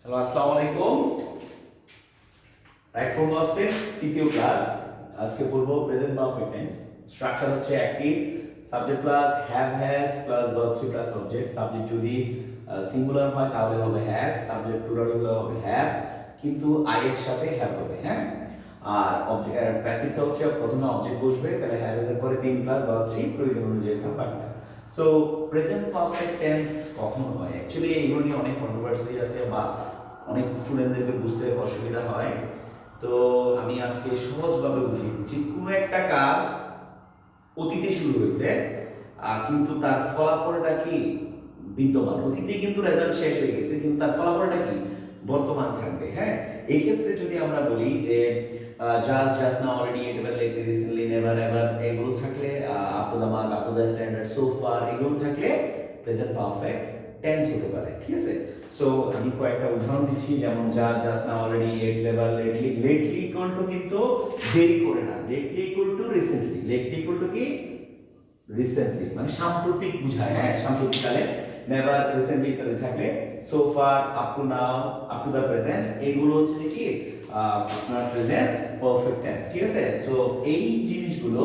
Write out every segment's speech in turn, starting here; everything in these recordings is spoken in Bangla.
হ্যালো, আসসালামু আলাইকুম। রাইট ফ্রম ভার্বসের তৃতীয় ক্লাস। আজকে পড়বো প্রেজেন্ট পারফেক্ট টেন্স। স্ট্রাকচার হচ্ছে active, subject plus have has plus verb three plus object. Subject যদি সিঙ্গুলার হয় তাহলে হবে হ্যাজ, সাবজেক্ট প্লুরাল হলে হবে হ্যাভ, কিন্তু আই এর সাথে হ্যাভ হবে, হ্যাঁ। আর অবজেক্ট প্যাসিভটা হচ্ছে প্রথমে অবজেক্ট বসবে, তাহলে হ্যাভ এর পরে বিং প্লাস ভার্ব থ্রি, প্রয়োজন অনুযায়ী ভার্ব বাকিটা। সো প্রেজেন্ট পারফেক্ট টেন্স কখন হয়? অ্যাকচুয়ালি এইগুলো নিয়ে অনেক কন্ট্রোভার্সি আছে বা অনেক স্টুডেন্টদেরকে বুঝতে অসুবিধা হয়। তো আমি আজকে সহজভাবে বুঝিয়ে দিচ্ছি। কোনো একটা কাজ অতীতে শুরু হয়েছে, কিন্তু তার ফলাফলটা কি বিদ্যমান। অতীতে কিন্তু রেজাল্ট শেষ হয়ে গেছে, কিন্তু তার ফলাফলটা কি বর্তমান থাকবে, হ্যাঁ। এই ক্ষেত্রে যদি আমরা বলি যে জাস্ট জাস্ট না, already, ever, lately, recently, never, ever এগুলো থাকলে, up to the mark, up to the standard, so far এগুলো থাকলে প্রেজেন্ট পারফেক্ট টেন্স হতে পারে, ঠিক আছে। সো আমি কয়েকটা উদাহরণ দিচ্ছি, যেমন জাস্ট না, already, at, never, lately. Lately equal to কিন্তু দেরি করে না, lately equal to recently. Lately equal to কি রিসেন্টলি, মানে সাম্প্রতিক বুঝায়, হ্যাঁ, সাম্প্রতিককালে। নেভার, রিসেন্টলি ইত্যাদি থাকলে so far, up to now, up to the present এইগুলো হচ্ছে কি আপনার প্রেজেন্ট পারফেক্ট টেন্স, ঠিক আছে। সো এই জিনিসগুলো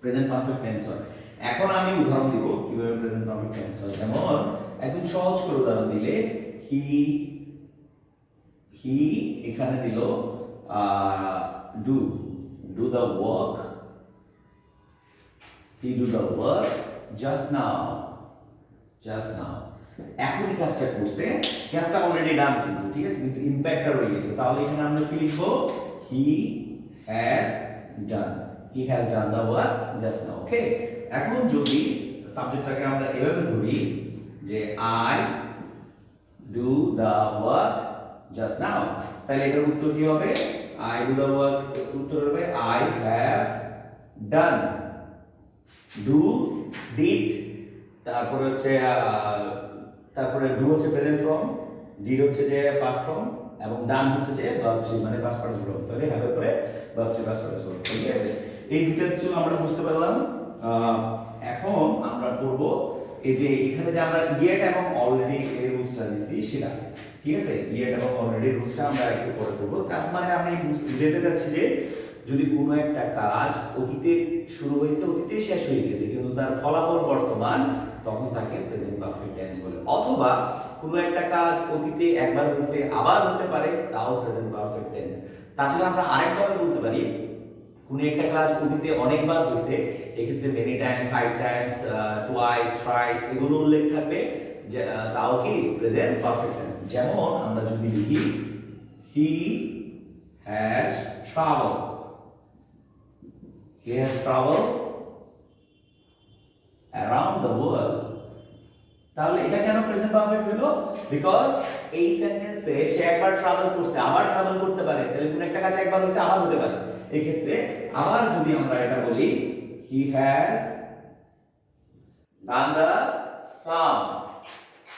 প্রেজেন্ট পারফেক্ট টেন্স হয়। এখন আমি উদাহরণ দিব কিভাবে প্রেজেন্ট পারফেক্ট টেন্স হয়। যেমন একদম সহজ করে উদাহরণ দিলে, হি হি এখানে দিল do do the work, he do the work just now, just now। এখনই কাজটা করছে, কাজটা অলরেডি ডান কিন্তু, ঠিক আছে, কিন্তু ইমপ্যাক্টটা রয়ে গেছে। তাহলে এখানে আমরা কি লিখবো? he has done, he has done the work just now, ওকে। এখন যদি সাবজেক্টটাকে আমরা এভাবে ধরি যে I do the work just now, তাহলে এটার উত্তর কি হবে? I do the work উত্তর হবে I have done। Do, did, তারপরে হচ্ছে তারপরে ডু হচ্ছে প্রেজেন্ট ফর্ম, ডিড হচ্ছে যে পাস্ট ফর্ম, এবং ডান হচ্ছে যে ভার্ব থ্রি মানে পাস্ট পার্টিসিপল। তাহলে হ্যাভ এর পরে ভার্ব থ্রি পাস্ট পার্টিসিপল, ঠিক আছে। এই দুটো কিছু আমরা বুঝতে পারলাম। এখন আমরা পড়ব এই যে এখানে যে আমরা ইয়েট এবং অলরেডি এর রুলসটা দিছি সেটা, ঠিক আছে। ইয়েট এবং অলরেডি রুলসটা আমরা একটু পরে পড়ব। তার মানে আমি বুঝতে যাচ্ছি যে যদি কোনো একটা কাজ অতীতে শুরু হয়েছে, অতীতে শেষ হয়ে গেছে, কিন্তু তার ফলাফল বর্তমান, তখন তাকে প্রেজেন্ট পারফেক্ট টেন্স বলে। অথবা কোনো একটা কাজ অতীতে একবার হয়েছে, আবার হতে পারে, তাও প্রেজেন্ট পারফেক্ট টেন্স। তাছাড়া আমরা আরেকভাবে বলতে পারি, কোনো একটা কাজ অতীতে অনেকবার হয়েছে, এক্ষেত্রে many time, five Times, twice, thrice এগুলো উল্লেখ থাকবে, যে তাও কি প্রেজেন্ট পারফেক্ট টেন্স। যেমন আমরা যদি লিখি he has travelled, he has traveled around the world, তাহলে এটা কেন প্রেজেন্ট পারফেক্ট হলো? বিকজ এই সেন্টেন্সে সে একবার ট্রাভেল করছে, আবার ট্রাভেল করতে পারে, তাহলে কোন একটা কাজ একবার হয়েছে আবার হতে পারে। এই ক্ষেত্রে আবার যদি আমরা এটা বলি he has done the sum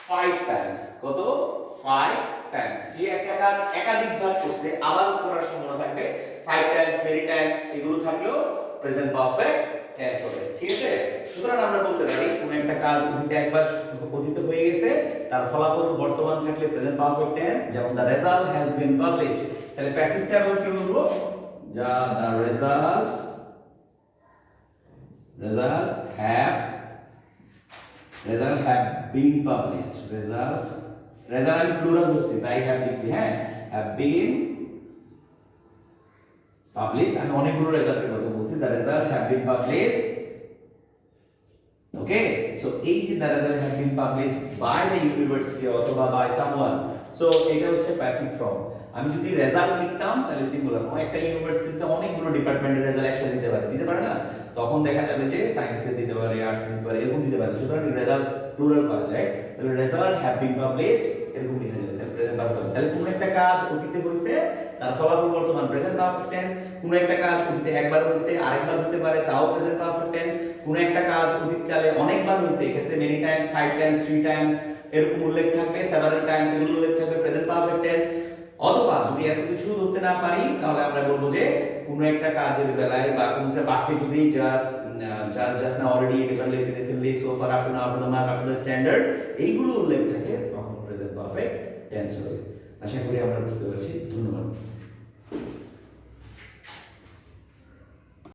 5 times, কত? 5 times। সে একটা কাজ একাধিকবার করছে, আবার করার সম্ভাবনা থাকবে, 5 টাইমস, মেনি টাইমস এগুলো থাকলেও প্রেজেন্ট পারফেক্ট টেন্স হবে, ঠিক আছে। সুতরাং আমরা বলতে পারি কোন একটা কাজ অতীতে একবার অতীতে হয়ে গেছে, তার ফলাফল বর্তমান থাকলে প্রেজেন্ট পারফেক্ট টেন্স। যেমন the result has been published, তাহলে প্যাসিভটা আমরা কি বলবো? যা the result have been published, result আমি প্লুরাল ধরছি তাই হ্যাভ লিখছি, হ্যাঁ, have been published। আমি অনেকগুলো রেজাল্টের কথা বলছি, the result have been published, okay. So এই যে the result have been published by the university অথবা by someone, সো এটা হচ্ছে প্যাসিভ ফর্ম। আমি যদি রেজাল্ট লিখতাম তাহলে সিঙ্গুলার, একটা ইউনিভার্সিটিতে অনেকগুলো ডিপার্টমেন্টের রেজাল্ট একসাথে দিতে পারে না, তখন দেখা যাবে যে সায়েন্সে দিতে পারে, আর্টস দিতে পারে, এরকম দিতে পারে। সুতরাং রেজাল্ট প্লুরাল করা যায়, তাহলে রেজাল্ট হ্যাভ বিন পাবলিশড এরকম লেখা যাবে, তাহলে প্রেজেন্ট পারফেক্ট হবে। তাহলে কোন একটা কাজ অতীতে হয়েছে, তার ফলাফল বর্তমান, প্রেজেন্ট পারফেক্ট টেন্স। কোন একটা কাজ অতীতে একবার হয়েছে, আরেকবার হতে পারে, তাও প্রেজেন্ট পারফেক্ট টেন্স। কোন একটা কাজ অতীতকালে অনেকবার হয়েছে, এক্ষেত্রে মেনি টাইমস, 5 টাইমস, 3 টাইমস এরকম উল্লেখ থাকবে, সেভারাল টাইমস এগুলো উল্লেখ থাকবে, প্রেজেন্ট পারফেক্ট টেন্স। অথবা যদি এত কিছু ধরতে না পারি, তাহলে আমরা বলবো যে কোনো একটা কাজের বেলায় বা কোনো একটা বাক্যে যদি জাস্ট না, already, ever, lately, recently, so far, up to now, up to the mark, up to the standard এইগুলো উল্লেখ থাকে, তখন প্রেজেন্ট পারফেক্ট টেন্স হবে। আশা করি আমরা বুঝতে পারছি। ধন্যবাদ।